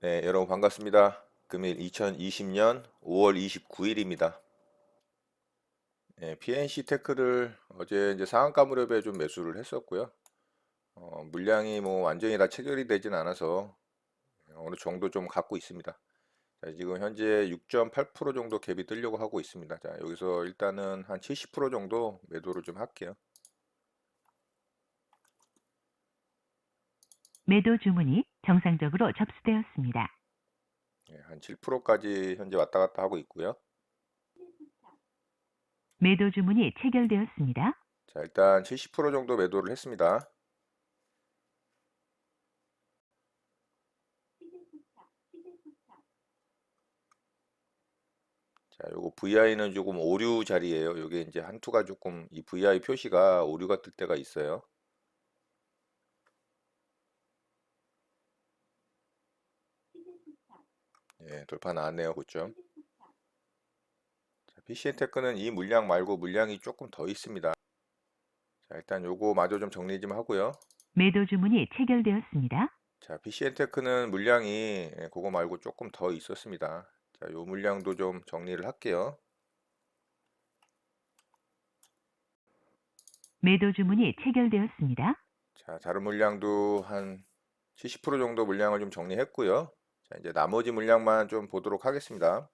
네, 여러분 반갑습니다. 금일 2020년 5월 29일입니다. PNC 테크를 어제 이제 상한가 무렵에 좀 매수를 했었고요. 물량이 뭐 완전히 다 체결이 되진 않아서 어느 정도 좀 갖고 있습니다. 자, 지금 현재 6.8% 정도 갭이 뜨려고 하고 있습니다. 자, 여기서 일단은 한 70% 정도 매도를 좀 할게요. 매도 주문이 정상적으로 접수되었습니다. 한 7%까지 현재 왔다 갔다 하고 있고요. 매도 주문이 체결되었습니다. 자, 일단 70% 정도 매도를 했습니다. 자, 요거 VI는 조금 오류 자리예요. 요게 이제 한투가 조금 이 VI 표시가 오류가 뜰 때가 있어요. 예, 돌파 나왔네요. 고점. 자, PCN테크는 이 물량 말고 물량이 조금 더 있습니다. 자, 일단 요거 마저 좀 정리 좀 하고요. 매도 주문이 체결되었습니다. 자, PCN테크는 물량이 그거 말고 조금 더 있었습니다. 자, 요 물량도 좀 정리를 할게요. 매도 주문이 체결되었습니다. 자, 다른 물량도 한 70% 정도 물량을 좀 정리했고요. 자, 이제 나머지 물량만 좀 보도록 하겠습니다.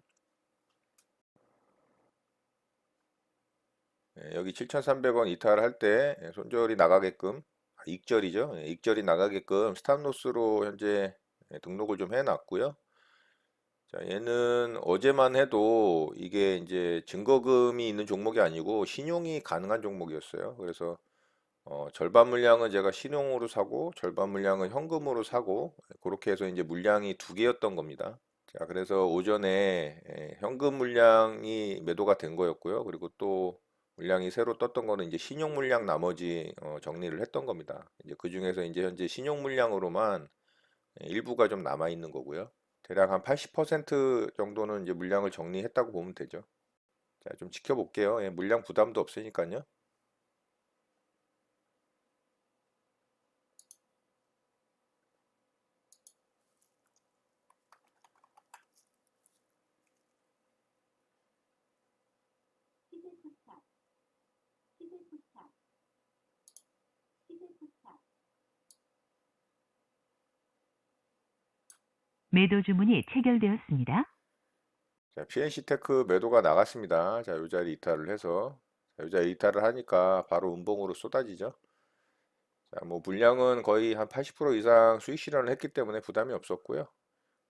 여기 7,300원 이탈할 때 손절이 나가게끔 익절이죠. 익절이 나가게끔 스탑로스로 현재 등록을 좀 해놨고요. 자, 얘는 어제만 해도 이게 이제 증거금이 있는 종목이 아니고 신용이 가능한 종목이었어요. 그래서 절반 물량은 제가 신용으로 사고 절반 물량은 현금으로 사고 그렇게 해서 이제 물량이 두 개였던 겁니다. 자, 그래서 오전에 현금 물량이 매도가 된 거였고요. 그리고 또 물량이 새로 떴던 거는 이제 신용 물량 나머지 정리를 했던 겁니다. 이제 그 중에서 이제 현재 신용 물량으로만 일부가 좀 남아 있는 거고요. 대략 한 80% 정도는 이제 물량을 정리했다고 보면 되죠. 자, 좀 지켜볼게요. 물량 부담도 없으니까요. 매도 주문이 체결되었습니다. 자, PNC테크 매도가 나갔습니다. 자, 요 자리 이탈을 해서 자, 요 자리 이탈을 하니까 바로 음봉으로 쏟아지죠. 자, 뭐 물량은 거의 한 80% 이상 수익 실현을 했기 때문에 부담이 없었고요.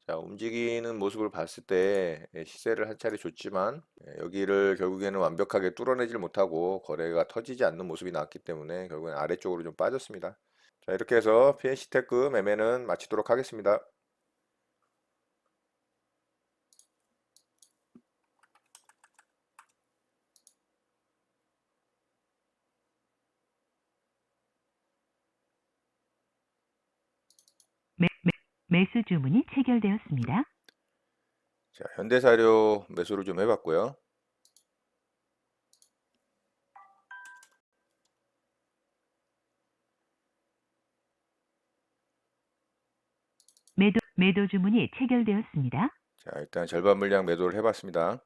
자, 움직이는 모습을 봤을 때 시세를 한 차례 줬지만 여기를 결국에는 완벽하게 뚫어내질 못하고 거래가 터지지 않는 모습이 나왔기 때문에 결국엔 아래쪽으로 좀 빠졌습니다. 자, 이렇게 해서 PNC테크 매매는 마치도록 하겠습니다. 매수 주문이 체결되었습니다. 자, 현대사료 매수를 좀 해봤고요. 매도 주문이 체결되었습니다. 자, 일단 절반 물량 매도를 해봤습니다.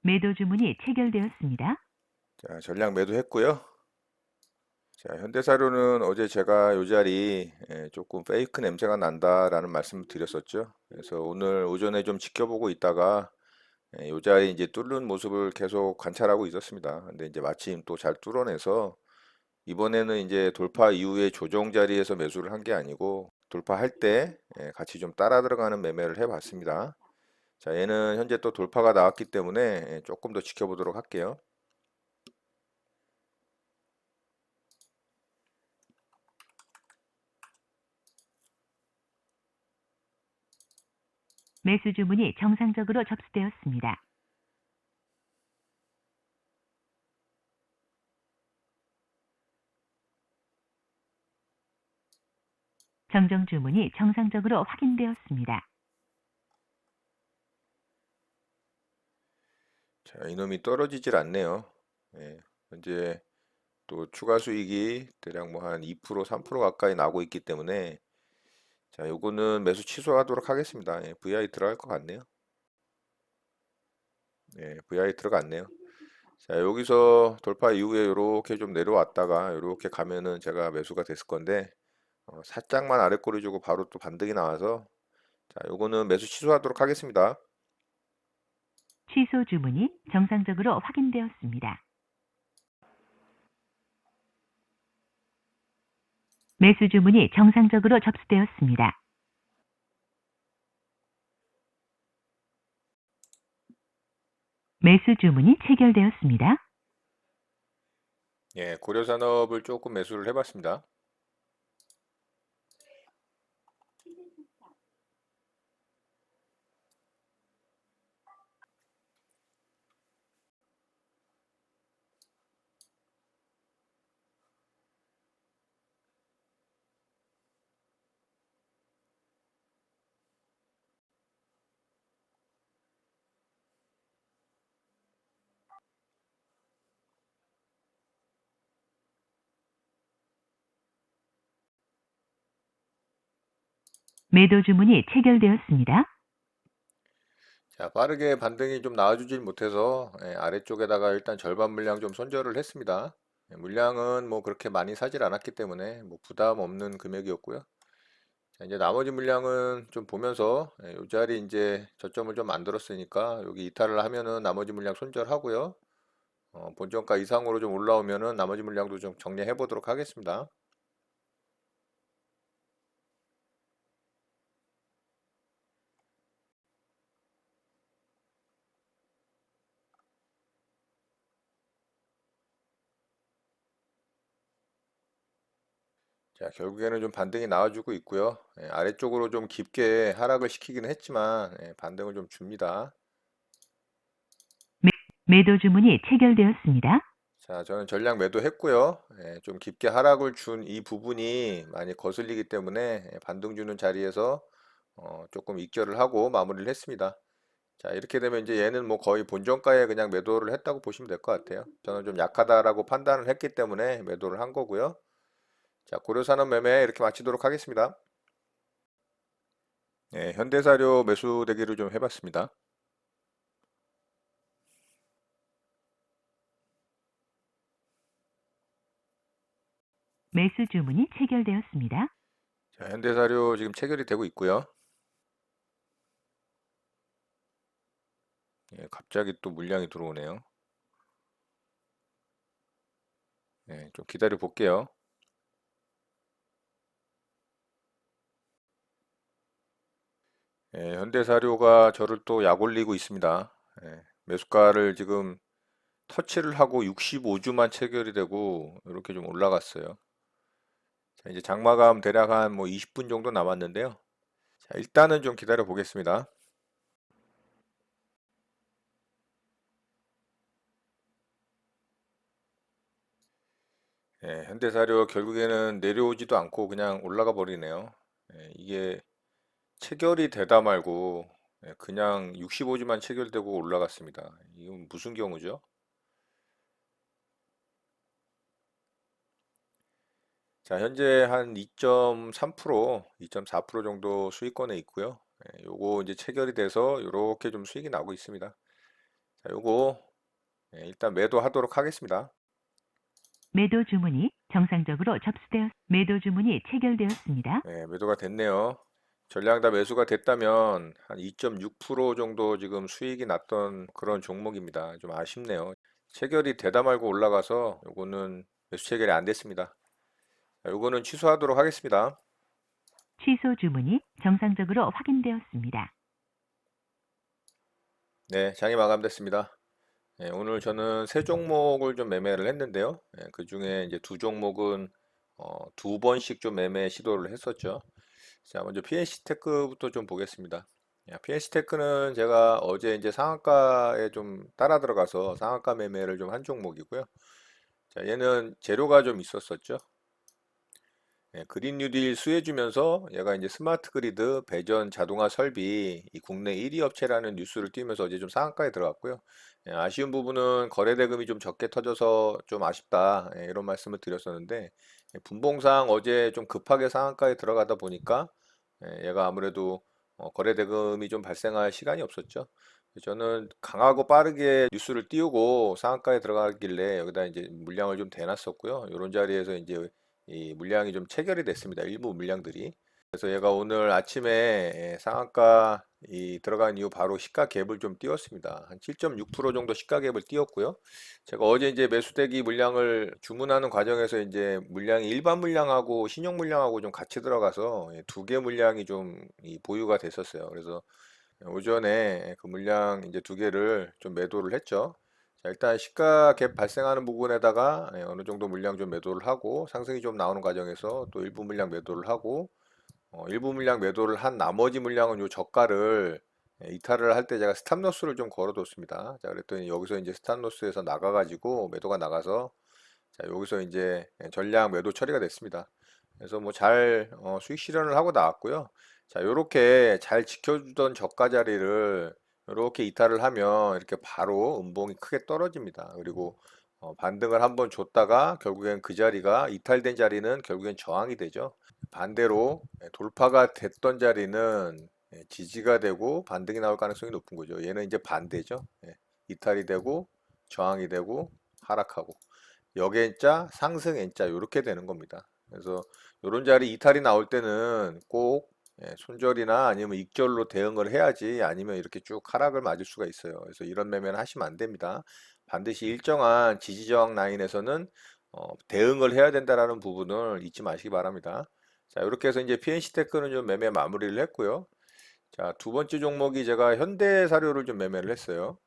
매도 주문이 체결되었습니다. 자, 전량 매도했고요. 자, 현대사료는 어제 제가 요 자리 조금 페이크 냄새가 난다라는 말씀을 드렸었죠. 그래서 오늘 오전에 좀 지켜보고 있다가 요 자리 이제 뚫는 모습을 계속 관찰하고 있었습니다. 근데 이제 마침 또 잘 뚫어내서 이번에는 이제 돌파 이후에 조정 자리에서 매수를 한 게 아니고 돌파할 때 같이 좀 따라 들어가는 매매를 해봤습니다. 자, 얘는 현재 또 돌파가 나왔기 때문에 조금 더 지켜보도록 할게요. 매수 주문이 정상적으로 접수되었습니다. 정정 주문이 정상적으로 확인되었습니다. 자, 이놈이 떨어지질 않네요. 예, 현재 또 추가 수익이 대략 뭐 한 2%, 3% 가까이 나고 있기 때문에 자, 요거는 매수 취소하도록 하겠습니다. 예, VI 들어갈 것 같네요. 예, VI 들어갔네요. 자, 여기서 돌파 이후에 이렇게 좀 내려왔다가 이렇게 가면은 제가 매수가 됐을 건데 살짝만 아래 꼬리 주고 바로 또 반등이 나와서 자, 요거는 매수 취소하도록 하겠습니다. 취소 주문이 정상적으로 확인되었습니다. 매수 주문이 정상적으로 접수되었습니다. 매수 주문이 체결되었습니다. 예, 고려산업을 조금 매수를 해봤습니다. 매도 주문이 체결되었습니다. 자, 빠르게 반등이 좀 나와주질 못해서 아래쪽에다가 일단 절반 물량 좀 손절을 했습니다. 물량은 뭐 그렇게 많이 사질 않았기 때문에 뭐 부담 없는 금액이었고요. 자, 이제 나머지 물량은 좀 보면서 이 자리 이제 저점을 좀 만들었으니까 여기 이탈을 하면은 나머지 물량 손절하고요. 본전가 이상으로 좀 올라오면은 나머지 물량도 좀 정리해 보도록 하겠습니다. 자, 결국에는 좀 반등이 나와주고 있고요. 아래쪽으로 좀 깊게 하락을 시키긴 했지만 반등을 좀 줍니다. 매도 주문이 체결되었습니다. 자, 저는 전량 매도했고요. 좀 깊게 하락을 준 이 부분이 많이 거슬리기 때문에 반등 주는 자리에서 조금 익절을 하고 마무리를 했습니다. 자, 이렇게 되면 이제 얘는 뭐 거의 본전가에 그냥 매도를 했다고 보시면 될 것 같아요. 저는 좀 약하다라고 판단을 했기 때문에 매도를 한 거고요. 자, 고려산업 매매 이렇게 마치도록 하겠습니다. 현대사료 매수 대기를 좀 해봤습니다. 매수 주문이 체결되었습니다. 자, 현대사료 지금 체결이 되고 있고요. 갑자기 또 물량이 들어오네요. 좀 기다려 볼게요. 현대사료가 저를 또 약올리고 있습니다. 매수가를 지금 터치를 하고 65주만 체결이 되고 이렇게 좀 올라갔어요. 자, 이제 장마감 대략 한 뭐 20분 정도 남았는데요. 자, 일단은 좀 기다려 보겠습니다. 현대사료 결국에는 내려오지도 않고 그냥 올라가 버리네요. 이게 체결이 되다 말고 그냥 65주만 체결되고 올라갔습니다. 이건 무슨 경우죠? 자, 현재 한 2.3%, 2.4% 정도 수익권에 있고요. 요거 이제 체결이 돼서 이렇게 좀 수익이 나고 있습니다. 자, 요거 일단 매도하도록 하겠습니다. 매도 주문이 정상적으로 매도 주문이 체결되었습니다. 매도가 됐네요. 전량 다 매수가 됐다면 한 2.6% 정도 지금 수익이 났던 그런 종목입니다. 좀 아쉽네요. 체결이 되다 말고 올라가서 요거는 매수 체결이 안 됐습니다. 자, 요거는 취소하도록 하겠습니다. 취소 주문이 정상적으로 확인되었습니다. 네, 장이 마감됐습니다. 오늘 저는 세 종목을 좀 매매를 했는데요. 그 중에 이제 두 종목은 두 번씩 좀 매매 시도를 했었죠. 자, 먼저 PNC테크부터 좀 보겠습니다. PNC테크는 제가 어제 이제 상한가에 좀 따라 들어가서 상한가 매매를 좀 한 종목이고요. 자, 얘는 재료가 좀 있었었죠. 그린 뉴딜 수혜주면서 얘가 이제 스마트 그리드 배전 자동화 설비 이 국내 1위 업체라는 뉴스를 띄우면서 어제 좀 상한가에 들어갔고요. 아쉬운 부분은 거래 대금이 좀 적게 터져서 좀 아쉽다. 이런 말씀을 드렸었는데 분봉상 어제 좀 급하게 상한가에 들어가다 보니까 얘가 아무래도 거래 대금이 좀 발생할 시간이 없었죠. 저는 강하고 빠르게 뉴스를 띄우고 상한가에 들어가길래 여기다 이제 물량을 좀 대놨었고요. 이런 자리에서 이제 이 물량이 좀 체결이 됐습니다. 일부 물량들이. 그래서 얘가 오늘 아침에 상한가 이 들어간 이후 바로 시가 갭을 좀 띄웠습니다. 한 7.6% 정도 시가 갭을 띄웠고요. 제가 어제 이제 매수대기 물량을 주문하는 과정에서 이제 물량이 일반 물량하고 신용 물량하고 좀 같이 들어가서 두 개 물량이 좀 보유가 됐었어요. 그래서 오전에 그 물량 이제 두 개를 좀 매도를 했죠. 자, 일단 시가 갭 발생하는 부분에다가 어느 정도 물량 좀 매도를 하고 상승이 좀 나오는 과정에서 또 일부 물량 매도를 하고 일부 물량 매도를 한 나머지 물량은 요 저가를 이탈을 할 때 제가 스탑로스를 좀 걸어뒀습니다. 자, 그랬더니 여기서 이제 스탑로스에서 나가가지고 매도가 나가서 자, 여기서 이제 전량 매도 처리가 됐습니다. 그래서 뭐 잘 수익 실현을 하고 나왔고요. 자, 요렇게 잘 지켜주던 저가 자리를 이렇게 이탈을 하면 이렇게 바로 음봉이 크게 떨어집니다. 그리고 반등을 한번 줬다가 결국엔 그 자리가 이탈된 자리는 결국엔 저항이 되죠. 반대로 돌파가 됐던 자리는 지지가 되고 반등이 나올 가능성이 높은 거죠. 얘는 이제 반대죠. 이탈이 되고 저항이 되고 하락하고 역N자, 상승 N자 이렇게 되는 겁니다. 그래서 이런 자리 이탈이 나올 때는 꼭 손절이나 아니면 익절로 대응을 해야지 아니면 이렇게 쭉 하락을 맞을 수가 있어요. 그래서 이런 매매는 하시면 안 됩니다. 반드시 일정한 지지저항 라인에서는 대응을 해야 된다라는 부분을 잊지 마시기 바랍니다. 자, 이렇게 해서 이제 PNC테크는 좀 매매 마무리를 했고요. 자, 두 번째 종목이 제가 현대사료를 좀 매매를 했어요.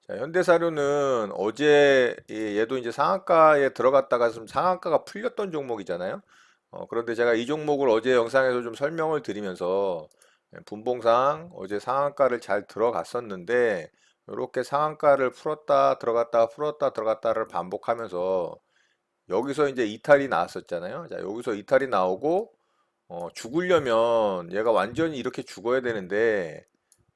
자, 현대사료는 어제 얘도 이제 상한가에 들어갔다가 좀 상한가가 풀렸던 종목이잖아요. 그런데 제가 이 종목을 어제 영상에서 좀 설명을 드리면서 분봉상 어제 상한가를 잘 들어갔었는데 이렇게 상한가를 풀었다 들어갔다 풀었다 들어갔다를 반복하면서 여기서 이제 이탈이 나왔었잖아요. 자, 여기서 이탈이 나오고 죽으려면 얘가 완전히 이렇게 죽어야 되는데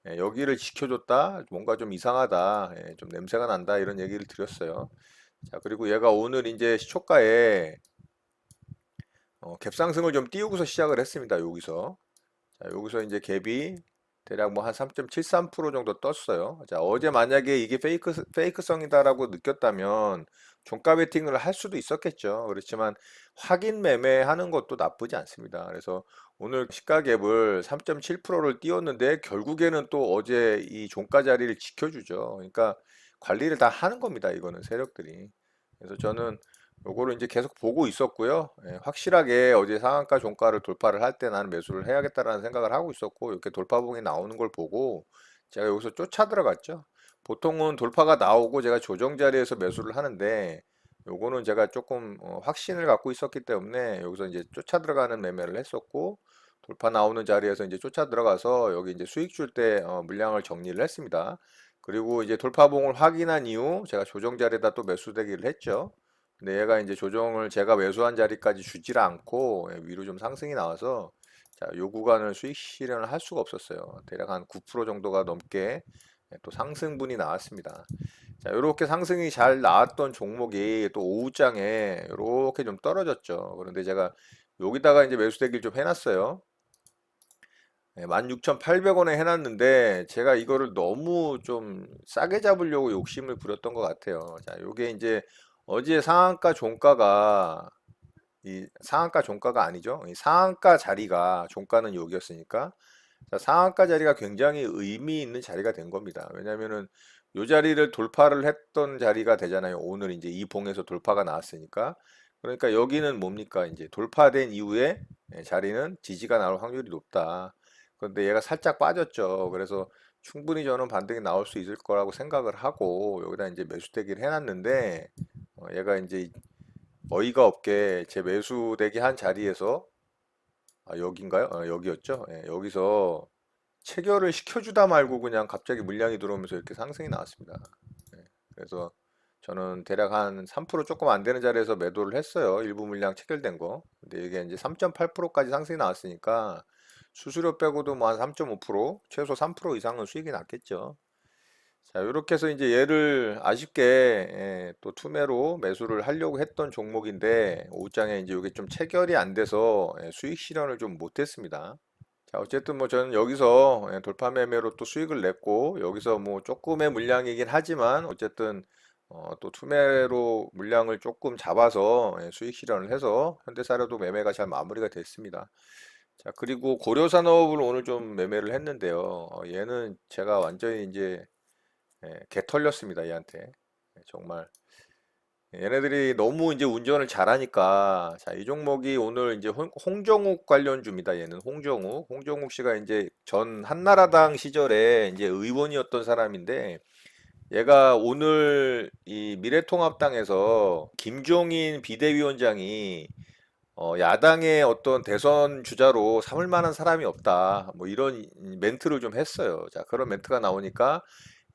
여기를 지켜줬다 뭔가 좀 이상하다 좀 냄새가 난다 이런 얘기를 드렸어요. 자, 그리고 얘가 오늘 이제 시초가에 갭상승을 좀 띄우고서 시작을 했습니다. 여기서 자, 여기서 이제 갭이 대략 뭐 한 3.73% 정도 떴어요. 자, 어제 만약에 이게 페이크성이다라고 느꼈다면 종가 베팅을 할 수도 있었겠죠. 그렇지만 확인 매매하는 것도 나쁘지 않습니다. 그래서 오늘 시가 갭을 3.7%를 띄웠는데 결국에는 또 어제 이 종가 자리를 지켜주죠. 그러니까 관리를 다 하는 겁니다. 이거는 세력들이. 그래서 저는 요거를 이제 계속 보고 있었고요. 확실하게 어제 상한가 종가를 돌파를 할 때 나는 매수를 해야겠다라는 생각을 하고 있었고 이렇게 돌파봉이 나오는 걸 보고 제가 여기서 쫓아 들어갔죠. 보통은 돌파가 나오고 제가 조정 자리에서 매수를 하는데 요거는 제가 조금 확신을 갖고 있었기 때문에 여기서 이제 쫓아 들어가는 매매를 했었고 돌파 나오는 자리에서 이제 쫓아 들어가서 여기 이제 수익 줄 때 물량을 정리를 했습니다. 그리고 이제 돌파봉을 확인한 이후 제가 조정 자리에다 또 매수되기를 했죠. 근데 얘가 이제 조정을 제가 매수한 자리까지 주질 않고 위로 좀 상승이 나와서 자, 요 구간을 수익 실현을 할 수가 없었어요. 대략 한 9% 정도가 넘게 또 상승분이 나왔습니다. 자, 이렇게 상승이 잘 나왔던 종목이 또 오후장에 이렇게 좀 떨어졌죠. 그런데 제가 여기다가 이제 매수대기를 좀 해놨어요. 16,800원에 해놨는데 제가 이거를 너무 좀 싸게 잡으려고 욕심을 부렸던 것 같아요. 자, 요게 이제 어제 상한가 종가가 이 상한가 종가가 아니죠. 이 상한가 자리가 종가는 여기였으니까 자, 상한가 자리가 굉장히 의미 있는 자리가 된 겁니다. 왜냐면은 요 자리를 돌파를 했던 자리가 되잖아요. 오늘 이제 이 봉에서 돌파가 나왔으니까. 그러니까 여기는 뭡니까? 이제 돌파된 이후에 자리는 지지가 나올 확률이 높다. 그런데 얘가 살짝 빠졌죠. 그래서 충분히 저는 반등이 나올 수 있을 거라고 생각을 하고 여기다 이제 매수대기를 해놨는데 얘가 이제 어이가 없게 제 매수대기 한 자리에서 여긴가요? 여기였죠. 여기서 체결을 시켜주다 말고 그냥 갑자기 물량이 들어오면서 이렇게 상승이 나왔습니다. 그래서 저는 대략 한 3% 조금 안 되는 자리에서 매도를 했어요. 일부 물량 체결된 거. 근데 이게 이제 3.8%까지 상승이 나왔으니까 수수료 빼고도 뭐 한 3.5%, 최소 3% 이상은 수익이 났겠죠. 자, 이렇게 해서 이제 얘를 아쉽게 또 투매로 매수를 하려고 했던 종목인데 오후장에 이제 이게 좀 체결이 안 돼서 수익 실현을 좀 못했습니다. 자, 어쨌든 뭐 저는 여기서 돌파 매매로 또 수익을 냈고 여기서 뭐 조금의 물량이긴 하지만 어쨌든 또 투매로 물량을 조금 잡아서 수익 실현을 해서 현대사료도 매매가 잘 마무리가 됐습니다. 자, 그리고 고려산업을 오늘 좀 매매를 했는데요. 얘는 제가 완전히 이제 개 털렸습니다, 얘한테. 정말 얘네들이 너무 이제 운전을 잘하니까 자, 이 종목이 오늘 이제 홍정욱 관련주입니다. 얘는 홍정욱 씨가 이제 전 한나라당 시절에 이제 의원이었던 사람인데 얘가 오늘 이 미래통합당에서 김종인 비대위원장이 야당의 어떤 대선 주자로 삼을 만한 사람이 없다. 뭐 이런 멘트를 좀 했어요. 자, 그런 멘트가 나오니까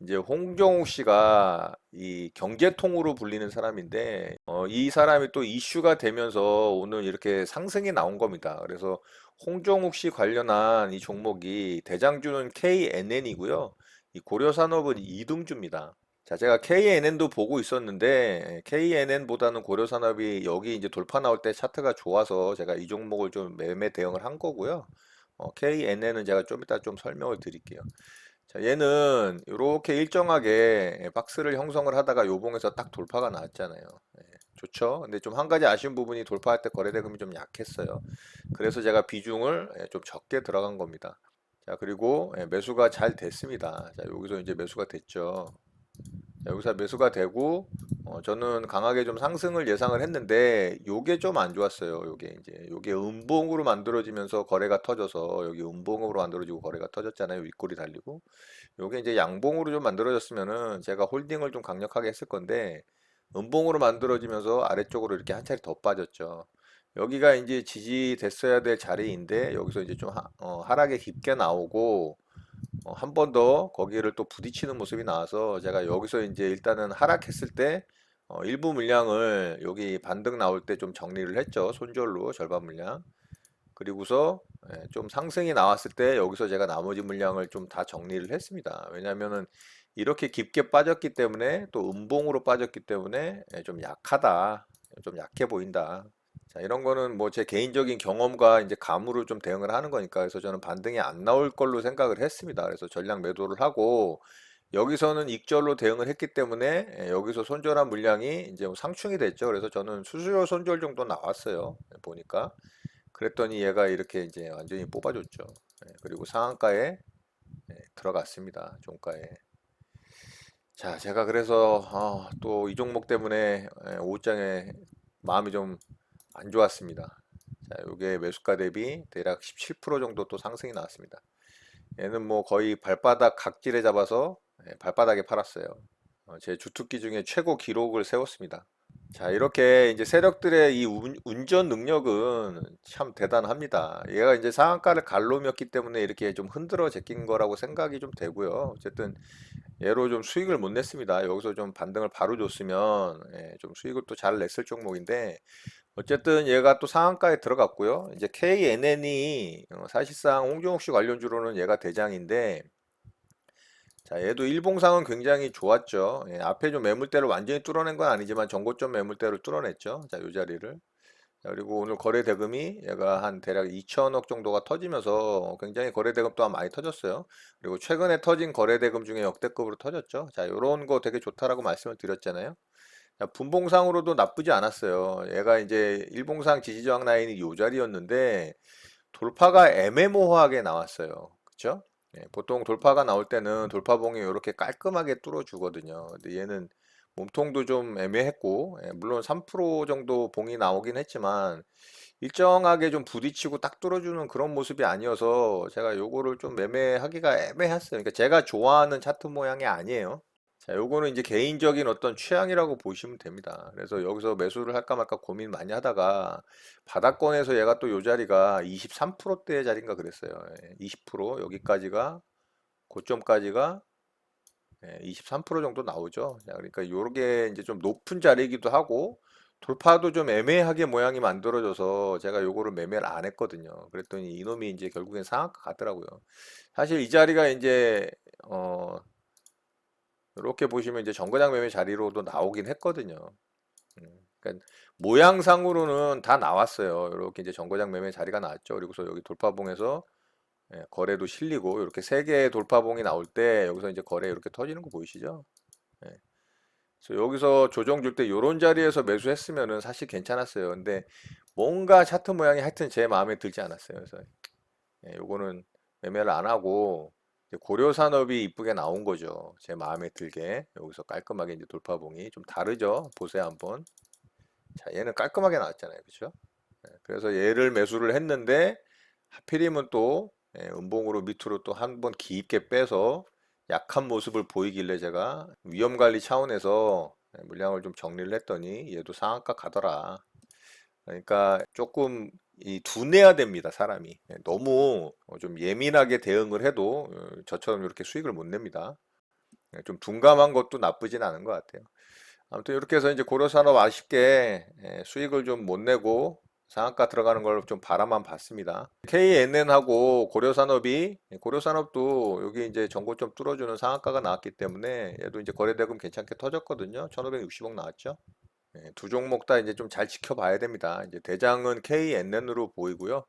이제 홍정욱 씨가 이 경제통으로 불리는 사람인데 이 사람이 또 이슈가 되면서 오늘 이렇게 상승이 나온 겁니다. 그래서 홍정욱 씨 관련한 이 종목이 대장주는 KNN이고요. 이 고려산업은 이등주입니다. 자, 제가 KNN도 보고 있었는데 KNN보다는 고려산업이 여기 이제 돌파 나올 때 차트가 좋아서 제가 이 종목을 좀 매매 대응을 한 거고요. KNN은 제가 좀 이따 좀 설명을 드릴게요. 자, 얘는 이렇게 일정하게 박스를 형성을 하다가 요봉에서 딱 돌파가 나왔잖아요. 좋죠. 근데 좀 한 가지 아쉬운 부분이 돌파할 때 거래대금이 좀 약했어요. 그래서 제가 비중을 좀 적게 들어간 겁니다. 자, 그리고 매수가 잘 됐습니다. 자, 여기서 이제 매수가 됐죠. 여기서 매수가 되고 저는 강하게 좀 상승을 예상을 했는데 요게 좀 안 좋았어요. 요게 음봉으로 만들어지면서 거래가 터져서 여기 음봉으로 만들어지고 거래가 터졌잖아요. 윗골이 달리고 요게 이제 양봉으로 좀 만들어졌으면은 제가 홀딩을 좀 강력하게 했을 건데 음봉으로 만들어지면서 아래쪽으로 이렇게 한 차례 더 빠졌죠. 여기가 이제 지지됐어야 될 자리인데 여기서 이제 좀 하락이 깊게 나오고 한 번 더 거기를 또 부딪히는 모습이 나와서 제가 여기서 이제 일단은 하락했을 때 일부 물량을 여기 반등 나올 때 좀 정리를 했죠. 손절로 절반 물량. 그리고서 좀 상승이 나왔을 때 여기서 제가 나머지 물량을 좀 다 정리를 했습니다. 왜냐하면은 이렇게 깊게 빠졌기 때문에 또 음봉으로 빠졌기 때문에 좀 약하다. 좀 약해 보인다. 자, 이런 거는 뭐 제 개인적인 경험과 이제 감으로 좀 대응을 하는 거니까 그래서 저는 반등이 안 나올 걸로 생각을 했습니다. 그래서 전량 매도를 하고 여기서는 익절로 대응을 했기 때문에 여기서 손절한 물량이 이제 뭐 상충이 됐죠. 그래서 저는 수수료 손절 정도 나왔어요. 보니까. 그랬더니 얘가 이렇게 이제 완전히 뽑아줬죠. 그리고 상한가에 들어갔습니다. 종가에. 자, 제가 그래서 또 이 종목 때문에 오후장에 마음이 좀 안 좋았습니다. 자, 요게 매수가 대비 대략 17% 정도 또 상승이 나왔습니다. 얘는 뭐 거의 발바닥 각질에 잡아서 발바닥에 팔았어요. 제 주특기 중에 최고 기록을 세웠습니다. 자, 이렇게 이제 세력들의 이 운전 능력은 참 대단합니다. 얘가 이제 상한가를 갈로몄기 때문에 이렇게 좀 흔들어 제낀 거라고 생각이 좀 되고요. 어쨌든 얘로 좀 수익을 못 냈습니다. 여기서 좀 반등을 바로 줬으면 좀 수익을 또 잘 냈을 종목인데 어쨌든 얘가 또 상한가에 들어갔고요. 이제 KNN이 사실상 홍종욱 씨 관련주로는 얘가 대장인데 자, 얘도 일봉상은 굉장히 좋았죠. 앞에 좀 매물대를 완전히 뚫어낸 건 아니지만 전고점 매물대를 뚫어냈죠. 자, 요 자리를. 자, 그리고 오늘 거래 대금이 얘가 한 대략 2천억 정도가 터지면서 굉장히 거래 대금 또한 많이 터졌어요. 그리고 최근에 터진 거래 대금 중에 역대급으로 터졌죠. 자, 요런 거 되게 좋다라고 말씀을 드렸잖아요. 자, 분봉상으로도 나쁘지 않았어요. 얘가 이제 일봉상 지지저항 라인이 요 자리였는데 돌파가 애매모호하게 나왔어요. 그쵸? 보통 돌파가 나올 때는 돌파봉이 이렇게 깔끔하게 뚫어주거든요. 근데 얘는 몸통도 좀 애매했고, 물론 3% 정도 봉이 나오긴 했지만 일정하게 좀 부딪히고 딱 뚫어주는 그런 모습이 아니어서 제가 요거를 좀 매매하기가 애매했어요. 그러니까 제가 좋아하는 차트 모양이 아니에요. 자, 요거는 이제 개인적인 어떤 취향이라고 보시면 됩니다. 그래서 여기서 매수를 할까 말까 고민 많이 하다가 바닥권에서 얘가 또 요 자리가 23%대의 자리인가 그랬어요. 20% 여기까지가 고점까지가 23% 정도 나오죠. 자, 그러니까 요게 이제 좀 높은 자리이기도 하고 돌파도 좀 애매하게 모양이 만들어져서 제가 요거를 매매를 안 했거든요. 그랬더니 이놈이 이제 결국엔 상한가 가더라고요. 사실 이 자리가 이제 이렇게 보시면 이제 정거장 매매 자리로도 나오긴 했거든요. 그러니까 모양상으로는 다 나왔어요. 이렇게 이제 정거장 매매 자리가 나왔죠. 그리고서 여기 돌파봉에서 거래도 실리고 이렇게 세 개의 돌파봉이 나올 때 여기서 이제 거래 이렇게 터지는 거 보이시죠? 예. 그래서 여기서 조정 줄 때 이런 자리에서 매수했으면은 사실 괜찮았어요. 근데 뭔가 차트 모양이 하여튼 제 마음에 들지 않았어요. 그래서 요거는 매매를 안 하고 이제 고려산업이 이쁘게 나온 거죠. 제 마음에 들게 여기서 깔끔하게 이제 돌파봉이 좀 다르죠. 보세요 한번. 자, 얘는 깔끔하게 나왔잖아요. 그렇죠? 그래서 얘를 매수를 했는데 하필이면 또 음봉으로 밑으로 또 한 번 깊게 빼서 약한 모습을 보이길래 제가 위험 관리 차원에서 물량을 좀 정리를 했더니 얘도 상한가 가더라. 그러니까 조금 둔해야 됩니다, 사람이. 너무 좀 예민하게 대응을 해도 저처럼 이렇게 수익을 못 냅니다. 좀 둔감한 것도 나쁘진 않은 것 같아요. 아무튼 이렇게 해서 이제 고려산업 아쉽게 수익을 좀 못 내고 상한가 들어가는 걸 좀 바라만 봤습니다. KNN하고 고려산업도 여기 이제 전고점 뚫어주는 상한가가 나왔기 때문에 얘도 이제 거래대금 괜찮게 터졌거든요. 1560억 나왔죠. 두 종목 다 이제 좀 잘 지켜봐야 됩니다. 이제 대장은 KNN으로 보이고요.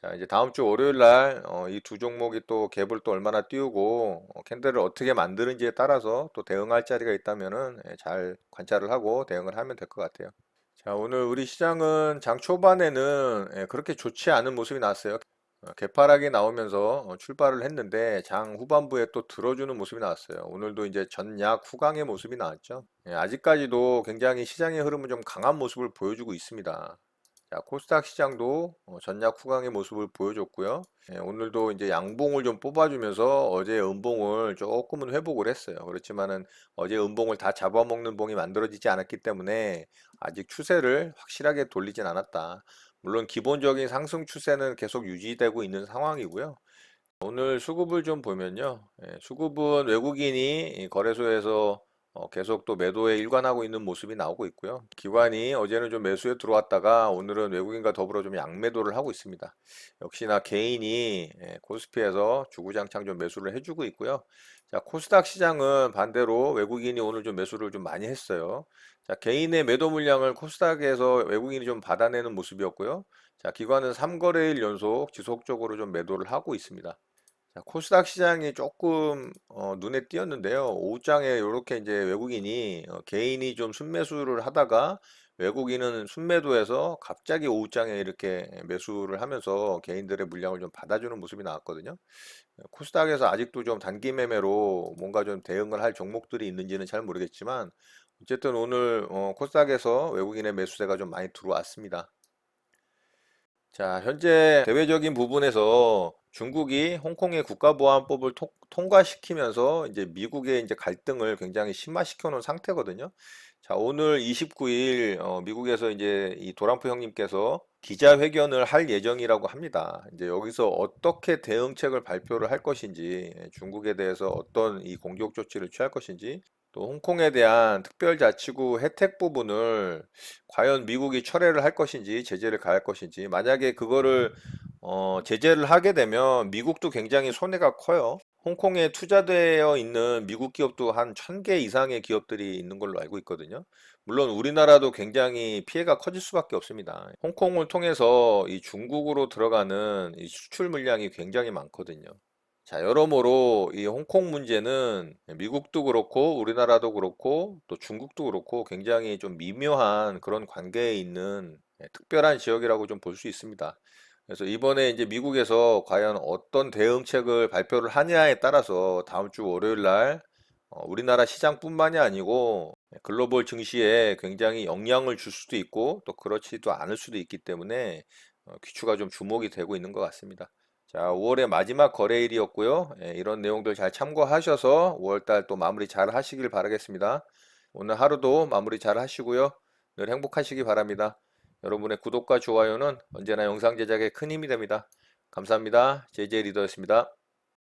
자, 이제 다음 주 월요일 날, 이 두 종목이 또 갭을 또 얼마나 띄우고, 캔들을 어떻게 만드는지에 따라서 또 대응할 자리가 있다면은 잘 관찰을 하고 대응을 하면 될 것 같아요. 자, 오늘 우리 시장은 장 초반에는 그렇게 좋지 않은 모습이 나왔어요. 개파락이 나오면서 출발을 했는데 장 후반부에 또 들어주는 모습이 나왔어요. 오늘도 이제 전약 후강의 모습이 나왔죠. 아직까지도 굉장히 시장의 흐름은 좀 강한 모습을 보여주고 있습니다. 자, 코스닥 시장도 전약 후강의 모습을 보여줬고요. 오늘도 이제 양봉을 좀 뽑아주면서 어제 음봉을 조금은 회복을 했어요. 그렇지만은 어제 음봉을 다 잡아먹는 봉이 만들어지지 않았기 때문에 아직 추세를 확실하게 돌리진 않았다. 물론 기본적인 상승 추세는 계속 유지되고 있는 상황이고요. 오늘 수급을 좀 보면요. 수급은 외국인이 거래소에서 계속 또 매도에 일관하고 있는 모습이 나오고 있고요. 기관이 어제는 좀 매수에 들어왔다가 오늘은 외국인과 더불어 좀 양매도를 하고 있습니다. 역시나 개인이 코스피에서 주구장창 좀 매수를 해주고 있고요. 자, 코스닥 시장은 반대로 외국인이 오늘 좀 매수를 좀 많이 했어요. 자, 개인의 매도 물량을 코스닥에서 외국인이 좀 받아내는 모습이었고요. 자, 기관은 3거래일 연속 지속적으로 좀 매도를 하고 있습니다. 자, 코스닥 시장이 조금 눈에 띄었는데요. 오후장에 이렇게 이제 외국인이 개인이 좀 순매수를 하다가 외국인은 순매도해서 갑자기 오후장에 이렇게 매수를 하면서 개인들의 물량을 좀 받아주는 모습이 나왔거든요. 코스닥에서 아직도 좀 단기 매매로 뭔가 좀 대응을 할 종목들이 있는지는 잘 모르겠지만 어쨌든 오늘 코스닥에서 외국인의 매수세가 좀 많이 들어왔습니다. 자, 현재 대외적인 부분에서 중국이 홍콩의 국가보안법을 통과시키면서 이제 미국의 이제 갈등을 굉장히 심화시켜 놓은 상태거든요. 자, 오늘 29일 미국에서 이제 이 도람프 형님께서 기자회견을 할 예정이라고 합니다. 이제 여기서 어떻게 대응책을 발표를 할 것인지, 중국에 대해서 어떤 이 공격 조치를 취할 것인지, 또 홍콩에 대한 특별자치구 혜택 부분을 과연 미국이 철회를 할 것인지 제재를 가할 것인지 만약에 그거를 제재를 하게 되면 미국도 굉장히 손해가 커요. 홍콩에 투자되어 있는 미국 기업도 한 1000개 이상의 기업들이 있는 걸로 알고 있거든요. 물론 우리나라도 굉장히 피해가 커질 수밖에 없습니다. 홍콩을 통해서 이 중국으로 들어가는 이 수출 물량이 굉장히 많거든요. 자, 여러모로 이 홍콩 문제는 미국도 그렇고 우리나라도 그렇고 또 중국도 그렇고 굉장히 좀 미묘한 그런 관계에 있는 특별한 지역이라고 좀 볼 수 있습니다. 그래서 이번에 이제 미국에서 과연 어떤 대응책을 발표를 하냐에 따라서 다음 주 월요일 날 우리나라 시장뿐만이 아니고 글로벌 증시에 굉장히 영향을 줄 수도 있고 또 그렇지도 않을 수도 있기 때문에 귀추가 좀 주목이 되고 있는 것 같습니다. 자, 5월의 마지막 거래일이었고요. 이런 내용들 잘 참고하셔서 5월달 또 마무리 잘 하시길 바라겠습니다. 오늘 하루도 마무리 잘 하시고요. 늘 행복하시기 바랍니다. 여러분의 구독과 좋아요는 언제나 영상 제작에 큰 힘이 됩니다. 감사합니다. JJ 리더였습니다.